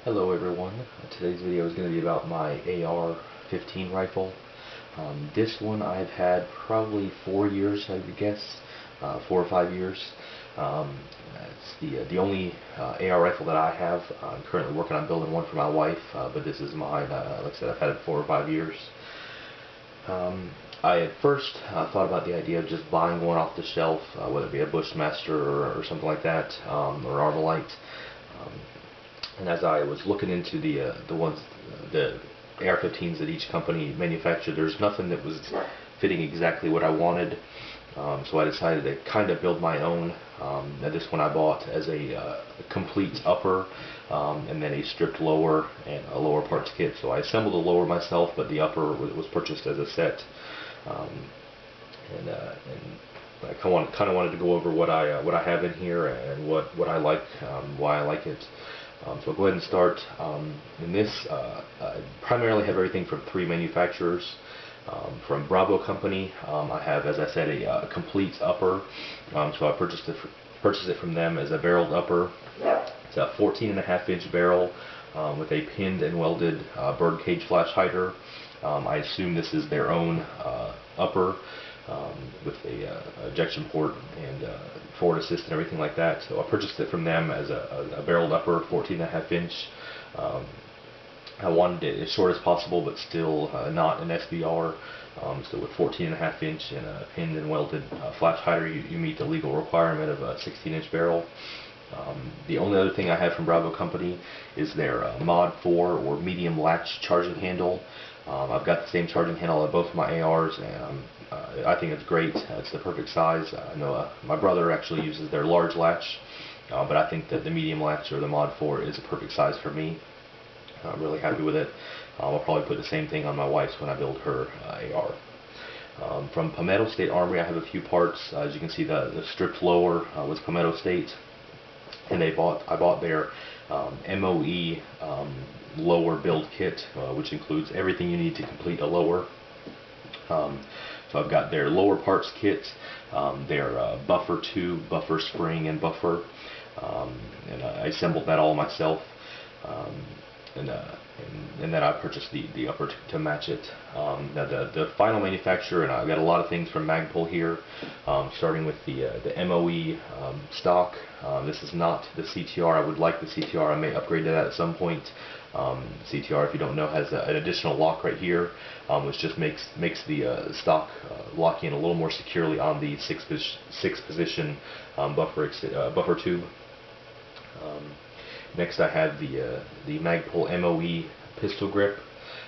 Hello everyone. Today's video is going to be about my AR-15 rifle. This one I've had probably 4 years, I would guess, 4 or 5 years. It's the only AR rifle that I have. I'm currently working on building one for my wife, but this is mine. Like I said, I've had it 4 or 5 years. I at first thought about the idea of just buying one off the shelf, whether it be a Bushmaster or something like that, or Armalite. Um, and as I was looking into the AR-15s that each company manufactured, there's nothing that was fitting exactly what I wanted. So I decided to kind of build my own. Now this one I bought as a complete upper, and then a stripped lower and a lower parts kit. So I assembled the lower myself, but the upper was purchased as a set. Um, and I kind of wanted to go over what I have in here and what I like, why I like it. So I'll go ahead and start. In this, I primarily have everything from 3 manufacturers. From Bravo Company, I have, as I said, a complete upper. So I purchased it from them as a barreled upper. It's a 14.5-inch barrel with a pinned and welded birdcage flash hider. I assume this is their own upper with a ejection port and forward assist and everything like that. So I purchased it from them as a barreled upper, 14.5-inch. I wanted it as short as possible, but still not an SBR. So with 14.5-inch and a pinned and welded flash hider, you meet the legal requirement of a 16-inch barrel. The only other thing I have from Bravo Company is their Mod 4 or medium latch charging handle. I've got the same charging handle on both of my ARs, and I think it's great. It's the perfect size. I know my brother actually uses their large latch, but I think that the medium latch or the Mod 4 is a perfect size for me. I'm really happy with it. I'll probably put the same thing on my wife's when I build her AR. From Palmetto State Armory, I have a few parts. As you can see, the stripped lower was Palmetto State, and I bought their MOE lower build kit, which includes everything you need to complete a lower. So I've got their lower parts kit, their buffer tube, buffer spring, and buffer, and I assembled that all myself. And then I purchased the upper to match it. Now the final manufacturer, and I've got a lot of things from Magpul here, starting with the MOE stock. This is not the CTR. I would like the CTR. I may upgrade to that at some point. CTR, if you don't know, has an additional lock right here, which just makes the stock lock in a little more securely on the six position buffer tube. Next, I have the Magpul MOE pistol grip.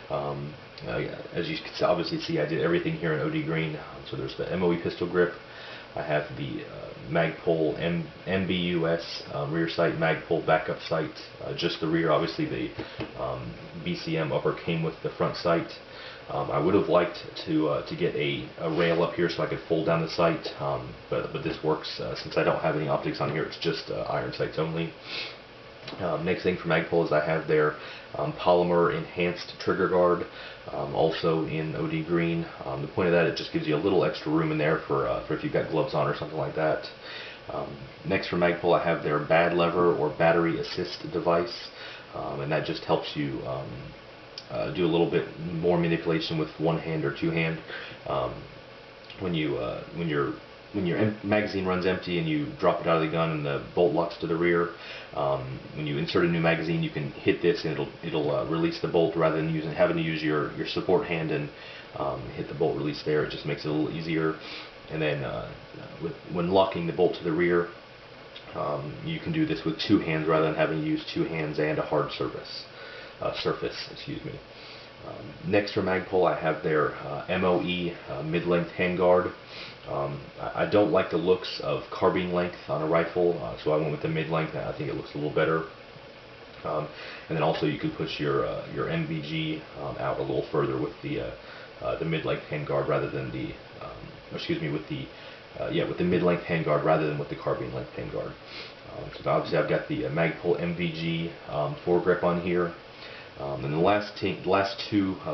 As you can obviously see, I did everything here in OD green. So there's the MOE pistol grip. I have the Magpul MBUS rear sight, Magpul backup sight, just the rear. Obviously, the BCM upper came with the front sight. I would have liked to get a rail up here so I could fold down the sight, but this works since I don't have any optics on here. It's just iron sights only. Next thing from Magpul is I have their polymer enhanced trigger guard, also in OD green. The point of that, it just gives you a little extra room in there for if you've got gloves on or something like that. Next from Magpul, I have their BAD lever or battery assist device, and that just helps you do a little bit more manipulation with one hand or two hand. When your magazine runs empty and you drop it out of the gun and the bolt locks to the rear, when you insert a new magazine, you can hit this and it'll release the bolt rather than having to use your support hand and hit the bolt release there. It just makes it a little easier. And then when locking the bolt to the rear, you can do this with 2 hands rather than having to use 2 hands and a hard surface. Excuse me. Next from Magpul, I have their MOE mid-length handguard. I don't like the looks of carbine length on a rifle, so I went with the mid-length. I think it looks a little better. And then also you can push your MVG out a little further with the mid-length handguard rather than the with the mid-length handguard rather than with the carbine length handguard. So obviously I've got the Magpul MVG foregrip on here. And the last 2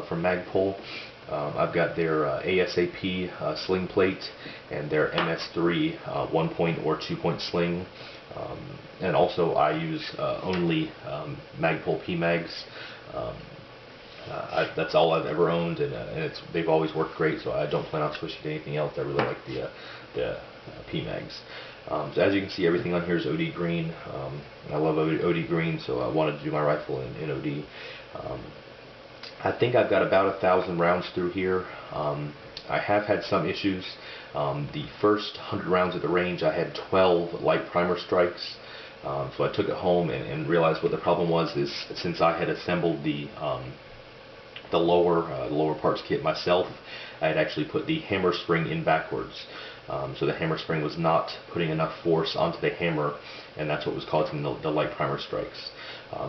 from Magpul, I've got their ASAP sling plate and their MS3 1-point or 2-point sling. And also I use only Magpul PMags. Um, that's all I've ever owned, and they've always worked great, so I don't plan on switching to anything else. I really like the PMags. So as you can see, everything on here is OD green. I love OD green, so I wanted to do my rifle in OD. I think I've got about 1,000 rounds through here. I have had some issues. The first 100 rounds at the range, I had 12 light primer strikes. So I took it home and realized what the problem was. Is since I had assembled the lower parts kit myself, I had actually put the hammer spring in backwards. So the hammer spring was not putting enough force onto the hammer, and that's what was causing the light primer strikes.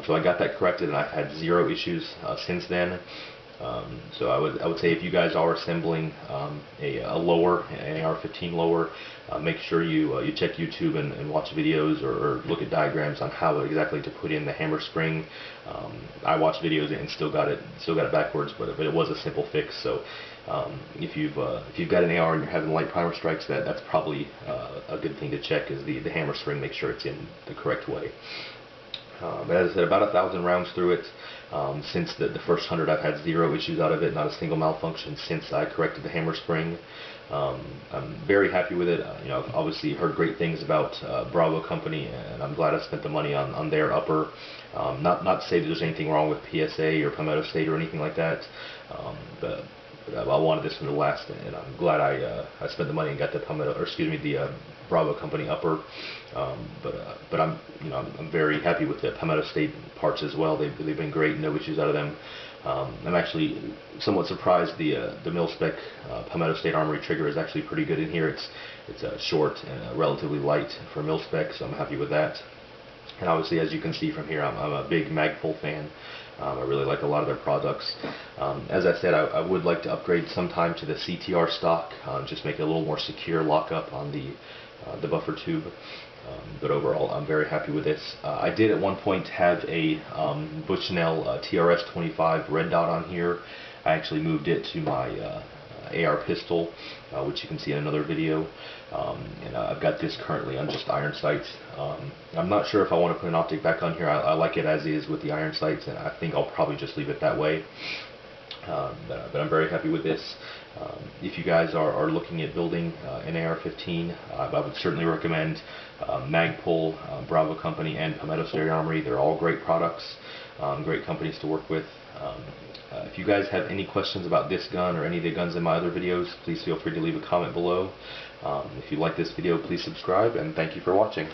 So I got that corrected, and I've had zero issues since then. So I would say if you guys are assembling a lower, an AR-15 lower, make sure you check YouTube and watch videos or look at diagrams on how exactly to put in the hammer spring. I watched videos and still got it backwards, but it was a simple fix. So if you've got an AR and you're having light primer strikes, that's probably a good thing to check, is the hammer spring. Make sure it's in the correct way. But as I said, about 1,000 rounds through it. Since the first 100, I've had zero issues out of it, not a single malfunction since I corrected the hammer spring. I'm very happy with it. I've obviously heard great things about Bravo Company, and I'm glad I spent the money on their upper. Not to say that there's anything wrong with PSA or Palmetto State or anything like that, but I wanted this one to last, and I'm glad I spent the money and got the the Bravo Company upper. But I'm very happy with the Palmetto State parts as well. They've been great, no issues out of them. I'm actually somewhat surprised the mil-spec Palmetto State Armory trigger is actually pretty good in here. It's short and relatively light for mil-spec, so I'm happy with that. And obviously, as you can see from here, I'm a big Magpul fan. I really like a lot of their products. As I said, I would like to upgrade sometime to the CTR stock, just make it a little more secure lockup on the buffer tube. But overall, I'm very happy with this. I did at one point have a Bushnell TRS-25 red dot on here. I actually moved it to my AR pistol, which you can see in another video. And I've got this currently on just iron sights. I'm not sure if I want to put an optic back on here. I like it as is with the iron sights, and I think I'll probably just leave it that way. But I'm very happy with this. If you guys are looking at building an AR-15, I would certainly recommend Magpul, Bravo Company, and Palmetto State Armory. They're all great products, great companies to work with. If you guys have any questions about this gun or any of the guns in my other videos, please feel free to leave a comment below. If you like this video, please subscribe, and thank you for watching.